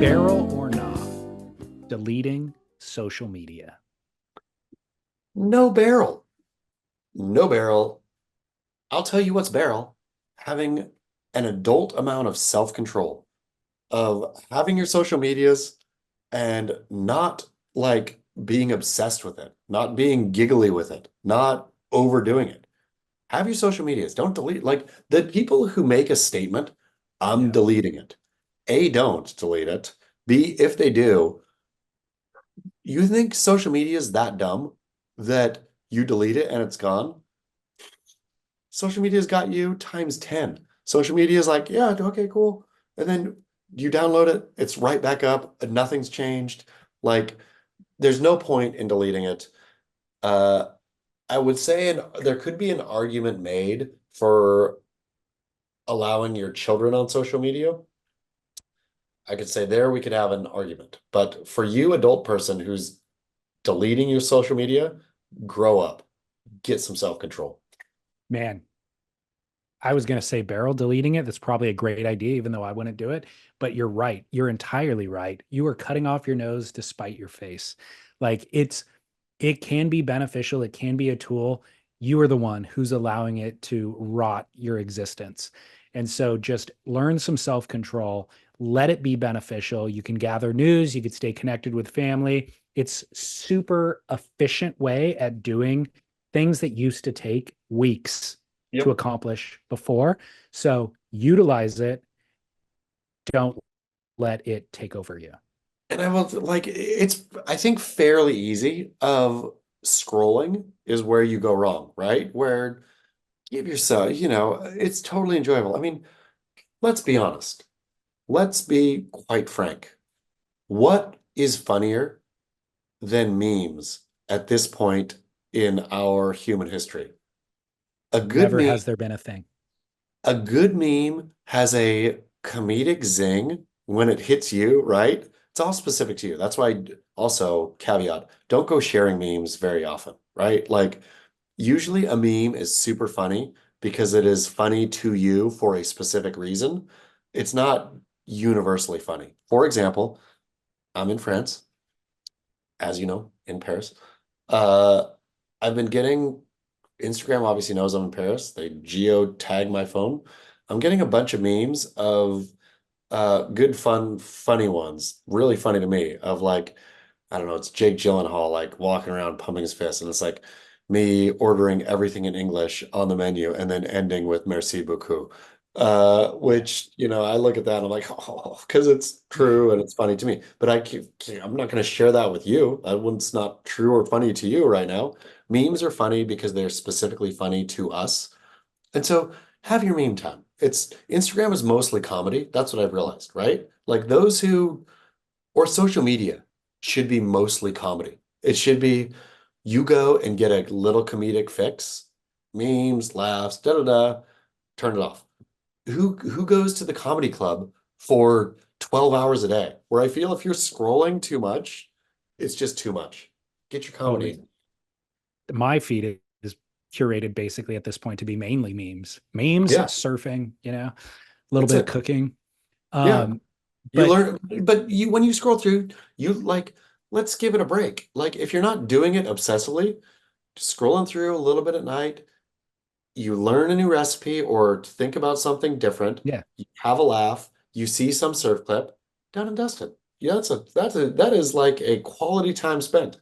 Barrel or not, deleting social media. No barrel. No barrel. I'll tell you what's barrel. Having an adult amount of self-control, of having your social medias and not like being obsessed with it, not being giggly with it, not overdoing it. Have your social medias. Don't delete. Like the people who make a statement, I'm Yeah. deleting it. A, don't delete it. B, if they do, you think social media is that dumb that you delete it and it's gone? Social media's got you times 10. Social media is like, yeah, okay, cool. And then you download it, it's right back up, and nothing's changed. Like, there's no point in deleting it. Uh, I would say there could be an argument made for allowing your children on social media. I could say there we could have an argument. But for you, adult person who's deleting your social media, grow up, get some self-control. Man, I was going to say barrel deleting it. That's probably a great idea, even though I wouldn't do it. But you're right. You're entirely right. You are cutting off your nose to spite your face. Like it can be beneficial. It can be a tool. You are the one who's allowing it to rot your existence. And so just learn some self-control. Let it be beneficial. You can gather news. You could stay connected with family. It's super efficient way at doing things that used to take weeks to Yep. accomplish before. So utilize it. Don't let it take over you. And I will like it's I think fairly easy of scrolling is where you go wrong, right? Where give yourself, it's totally enjoyable. I mean, let's be honest. Let's be quite frank. What is funnier than memes at this point in our human history? A good Never meme, has there been a thing. a good meme has a comedic zing when it hits you, right? It's all specific to you. That's why also caveat, don't go sharing memes very often, right? Like usually a meme is super funny because it is funny to you for a specific reason. It's not universally funny. For example, I'm in France, as you know, in Paris. Uh, I've been getting Instagram obviously knows I'm in Paris. They geo tag my phone. I'm getting a bunch of memes of good fun, funny ones, really funny to me, of like, I don't know, it's Jake Gyllenhaal like walking around pumping his fist, and it's like me ordering everything in English on the menu and then ending with merci beaucoup. Yeah. Which, I look at that and I'm like, oh, because it's true and it's funny to me. But I'm not going to share that with you. That one's not true or funny to you right now. Memes are funny because they're specifically funny to us. And so have your meme time. Instagram is mostly comedy. That's what I've realized, right? Like those who, or social media should be mostly comedy. It should be you go and get a little comedic fix, memes, laughs, da da da, turn it off. Who goes to the comedy club for 12 hours a day? Where I feel if you're scrolling too much, it's just too much. Get your Oh, comedy. my feed is curated basically at this point to be mainly memes, Yeah, surfing, a little that's bit of it. cooking. Yeah. Um, You but learn, but when you scroll through, you like, let's give it a break. Like if you're not doing it obsessively, scrolling through a little bit at night, you learn a new recipe or think about something different, yeah, you have a laugh, you see some surf clip, done and dusted. Yeah, that is like a quality time spent.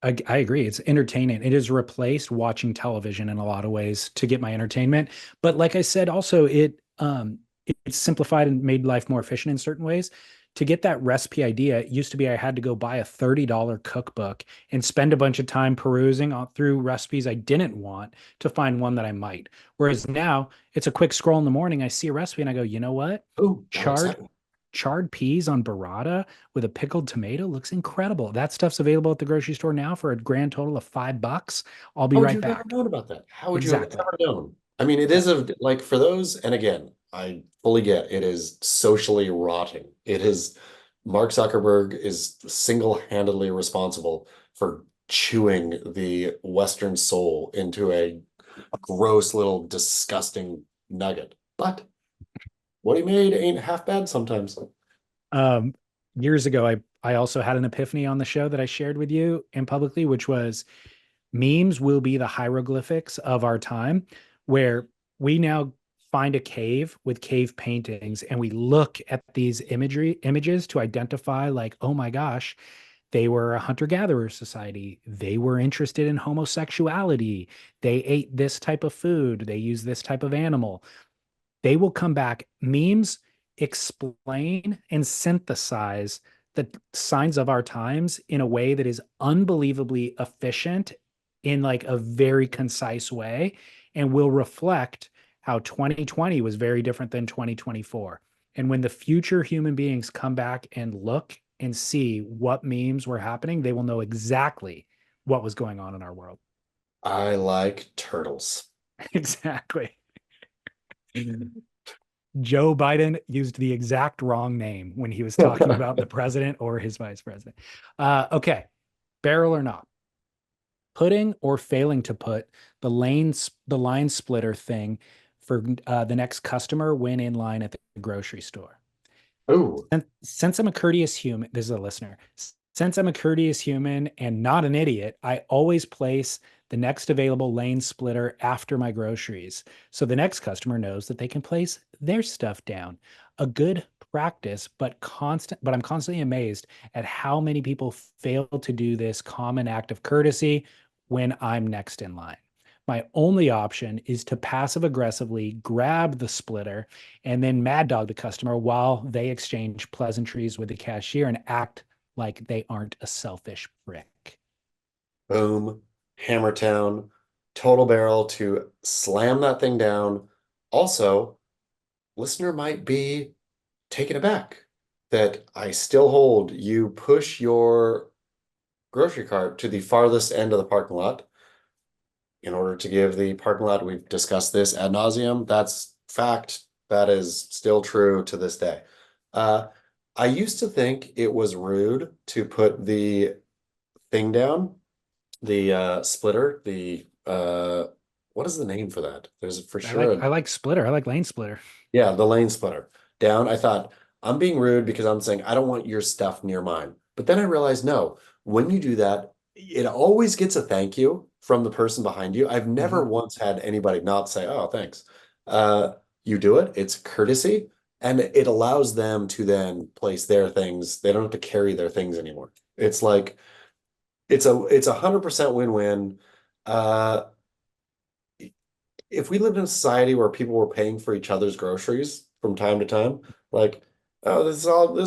I agree. It's entertaining. It has replaced watching television in a lot of ways to get my entertainment. But like I said, also it's simplified and made life more efficient in certain ways. To get that recipe idea, it used to be I had to go buy a $30 cookbook and spend a bunch of time perusing through recipes I didn't want to find one that I might. Whereas now it's a quick scroll in the morning. I see a recipe and I go, you know what? Oh, now Chard excitement. charred peas on burrata with a pickled tomato looks incredible. That stuff's available at the grocery store now for a grand total of $5. I'll be How would right you have ever back. known about that? How would you have Exactly. ever known? I mean, it Yeah. is like for those, and again, I fully get it is socially rotting. It is Mark Zuckerberg is single-handedly responsible for chewing the Western soul into a gross little disgusting nugget. But what he made ain't half bad sometimes. years ago, I also had an epiphany on the show that I shared with you and publicly, which was memes will be the hieroglyphics of our time, where we now find a cave with cave paintings and we look at these images to identify, like, oh my gosh, they were a hunter-gatherer society, they were interested in homosexuality, they ate this type of food, they use this type of animal. They will come back. Memes explain and synthesize the signs of our times in a way that is unbelievably efficient, in like a very concise way, and will reflect how 2020 was very different than 2024. And when the future human beings come back and look and see what memes were happening, they will know exactly what was going on in our world. I like turtles. Exactly. Joe Biden used the exact wrong name when he was talking about the president or his vice president. Okay, barrel or not, putting or failing to put the line splitter thing for the next customer when in line at the grocery store. Ooh, Since I'm a courteous human, this is a listener. Since I'm a courteous human and not an idiot, I always place the next available lane splitter after my groceries. So the next customer knows that they can place their stuff down. A good practice, but I'm constantly amazed at how many people fail to do this common act of courtesy when I'm next in line. My only option is to passive aggressively grab the splitter and then mad dog the customer while they exchange pleasantries with the cashier and act like they aren't a selfish prick. boom, hammer town, total barrel to slam that thing down. Also, listener might be taken aback that I still hold you push your grocery cart to the farthest end of the parking lot in order to give the parking lot, we've discussed this ad nauseum. That's fact. That is still true to this day. Uh, I used to think it was rude to put the thing down, the splitter, the what is the name for that? There's for I sure like a I like splitter. I like lane splitter. yeah, the lane splitter down. I thought I'm being rude because I'm saying I don't want your stuff near mine. But then I realized no, when you do that, it always gets a thank you from the person behind you. I've never Mhm. once had anybody not say, "Oh, thanks." You do it. It's courtesy, and it allows them to then place their things. They don't have to carry their things anymore. It's like it's 100% win-win. Uh, if we lived in a society where people were paying for each other's groceries from time to time, like, oh, this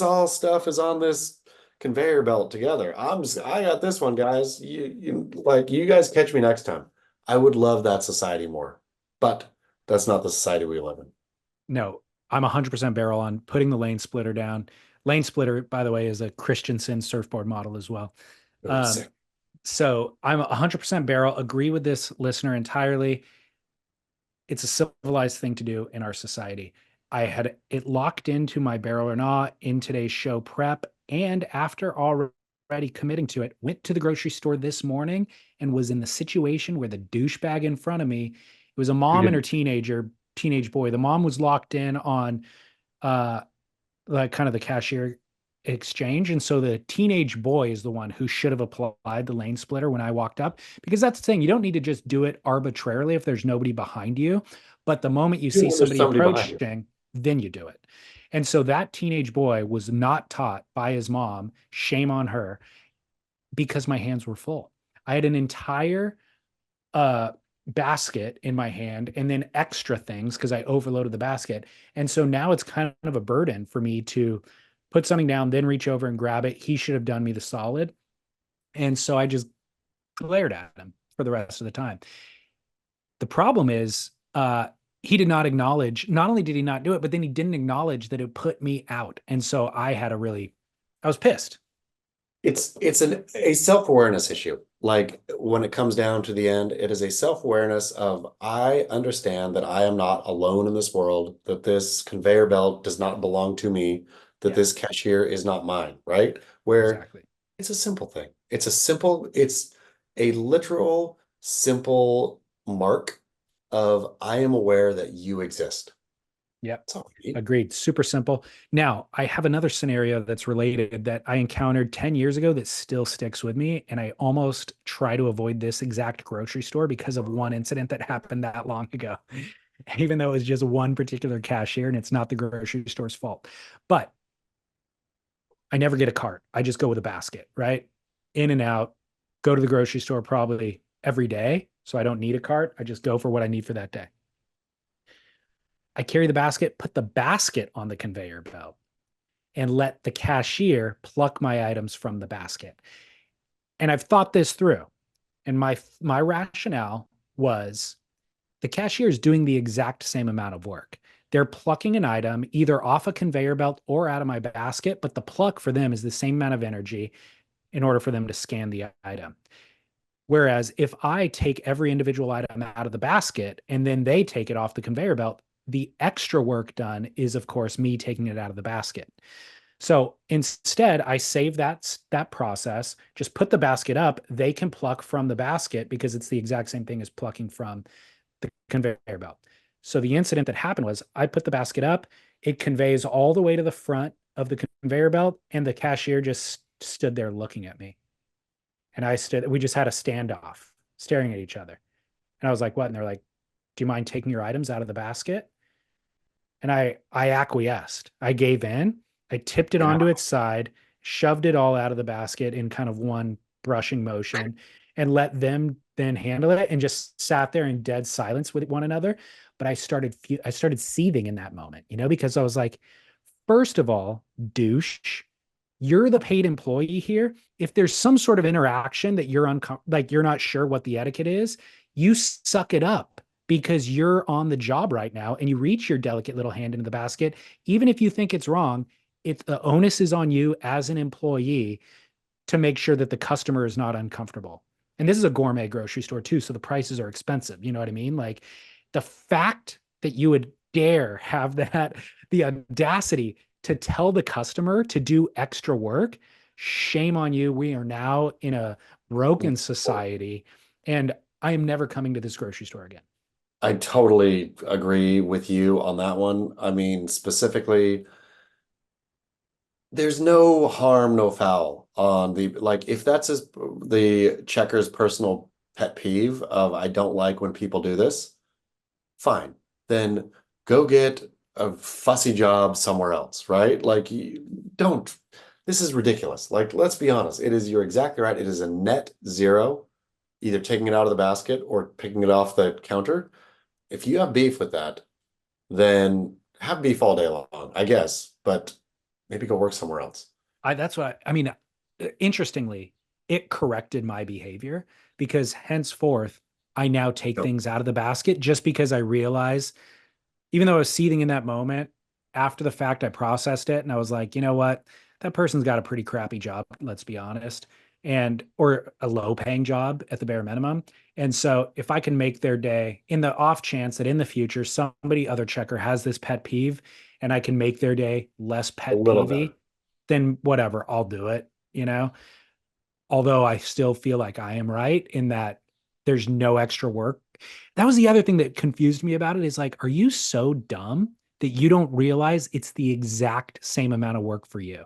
all stuff is on this conveyor belt together. I got this one, guys. You guys catch me next time. I would love that society more, but that's not the society we live in. No, I'm 100% barrel on putting the lane splitter down. Lane splitter, by the way, is a Christensen surfboard model as well. Oh, Um, sick. so I'm 100% barrel. Agree with this listener entirely. It's a civilized thing to do in our society. I had it locked into my barrel or not in today's show prep. And after already committing to it, went to the grocery store this morning and was in the situation where the douchebag in front of me, it was a You mom and her didn't. teenage boy. The mom was locked in on uh like kind of the cashier exchange. And so the teenage boy is the one who should have applied the lane splitter when I walked up, because that's the thing. You don't need to just do it arbitrarily if there's nobody behind you. But the moment you Do it see when there's somebody somebody behind you. approaching, then you do it. And so that teenage boy was not taught by his mom, shame on her, because my hands were full. I had an entire uh basket in my hand and then extra things because I overloaded the basket. And so now it's kind of a burden for me to put something down, then reach over and grab it. He should have done me the solid. And so I just glared at him for the rest of the time. The problem is, he did not acknowledge, not only did he not do it, but then he didn't acknowledge that it put me out. And so I was pissed. It's a self-awareness issue. Like when it comes down to the end, it is a self-awareness of I understand that I am not alone in this world, that this conveyor belt does not belong to me, that Yeah, this cashier is not mine, right? Where exactly. it's a simple thing. It's a literal, simple mark of I am aware that you exist. Yep. That's all we need. Agreed. Super simple. Now, I have another scenario that's related that I encountered 10 years ago that still sticks with me. And I almost try to avoid this exact grocery store because of one incident that happened that long ago, even though it was just one particular cashier and it's not the grocery store's fault. But I never get a cart. I just go with a basket, right? In and out, go to the grocery store probably every day. So I don't need a cart. I just go for what I need for that day. I carry the basket, put the basket on the conveyor belt, and let the cashier pluck my items from the basket. And I've thought this through. And my rationale was the cashier is doing the exact same amount of work. They're plucking an item either off a conveyor belt or out of my basket, but the pluck for them is the same amount of energy in order for them to scan the item. Whereas if I take every individual item out of the basket and then they take it off the conveyor belt, the extra work done is, of course, me taking it out of the basket. So instead, I save that process, just put the basket up. They can pluck from the basket because it's the exact same thing as plucking from the conveyor belt. So the incident that happened was I put the basket up, it conveys all the way to the front of the conveyor belt, and the cashier just stood there looking at me. And we just had a standoff staring at each other. And I was like, what? And they're like, do you mind taking your items out of the basket? And I acquiesced. I gave in. I tipped it Yeah. onto its side, shoved it all out of the basket in kind of one brushing motion, and let them then handle it and just sat there in dead silence with one another. But I started seething in that moment, because I was like, first of all, douche, you're the paid employee here. If there's some sort of interaction that like you're not sure what the etiquette is, you suck it up because you're on the job right now and you reach your delicate little hand into the basket. Even if you think it's wrong, if the onus is on you as an employee to make sure that the customer is not uncomfortable. And this is a gourmet grocery store too, so the prices are expensive. You know what I mean? Like the fact that you would dare have the audacity to tell the customer to do extra work, shame on you. We are now in a broken society, and I am never coming to this grocery store again. I totally agree with you on that one. I mean, specifically, there's no harm, no foul on like if that's the checker's personal pet peeve of I don't like when people do this, fine. Then go get a fussy job somewhere else, right? Like you don't this is ridiculous. Like let's be honest, you're exactly right. It is a net zero, either taking it out of the basket or picking it off the counter. If you have beef with that, then have beef all day long, I guess, but maybe go work somewhere else. That's what I mean. Interestingly, it corrected my behavior because henceforth, I now take Yep. things out of the basket just because I realize, even though I was seething in that moment, after the fact, I processed it and I was like, you know what? That person's got a pretty crappy job, let's be honest, or a low paying job at the bare minimum. And so if I can make their day in the off chance that in the future somebody other checker has this pet peeve and I can make their day less A pet little better. peevy, then whatever, I'll do it. Although I still feel like I am right in that there's no extra work. That was the other thing that confused me about it is like, are you so dumb that you don't realize it's the exact same amount of work for you?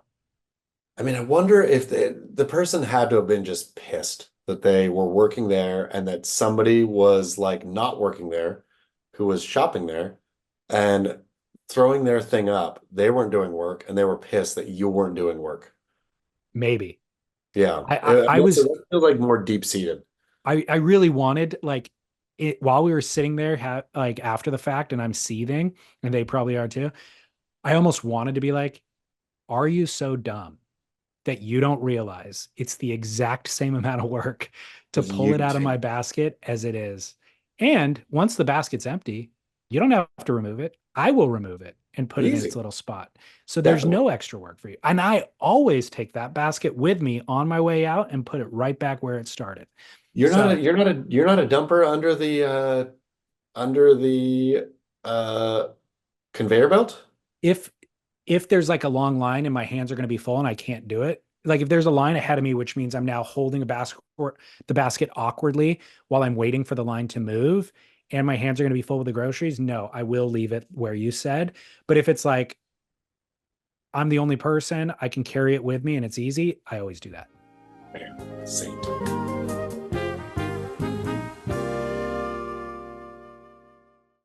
I mean, I wonder if the person had to have been just pissed that they were working there and that somebody was like not working there who was shopping there and throwing their thing up. They weren't doing work and they were pissed that you weren't doing work. Maybe. Yeah. I I, I was That feels like more deep-seated. I really wanted like it while we were sitting there like after the fact and I'm seething and they probably are too. I almost wanted to be like, are you so dumb that you don't realize it's the exact same amount of work to As pull you it out of my do. basket as it is. And once the basket's empty, you don't have to remove it. I will remove it and put it in its Easy. little spot. So there's Definitely. no extra work for you. And I always take that basket with me on my way out and put it right back where it started. So You're not a dumper under the uh conveyor belt? if if there's like a long line and my hands are going to be full and I can't do it, like if there's a line ahead of me, which means I'm now holding a basket or the basket awkwardly while I'm waiting for the line to move. and my hands are going to be full with the groceries, no, I will leave it where you said. But if it's like I'm the only person, I can carry it with me and it's easy, I always do that. Man, same.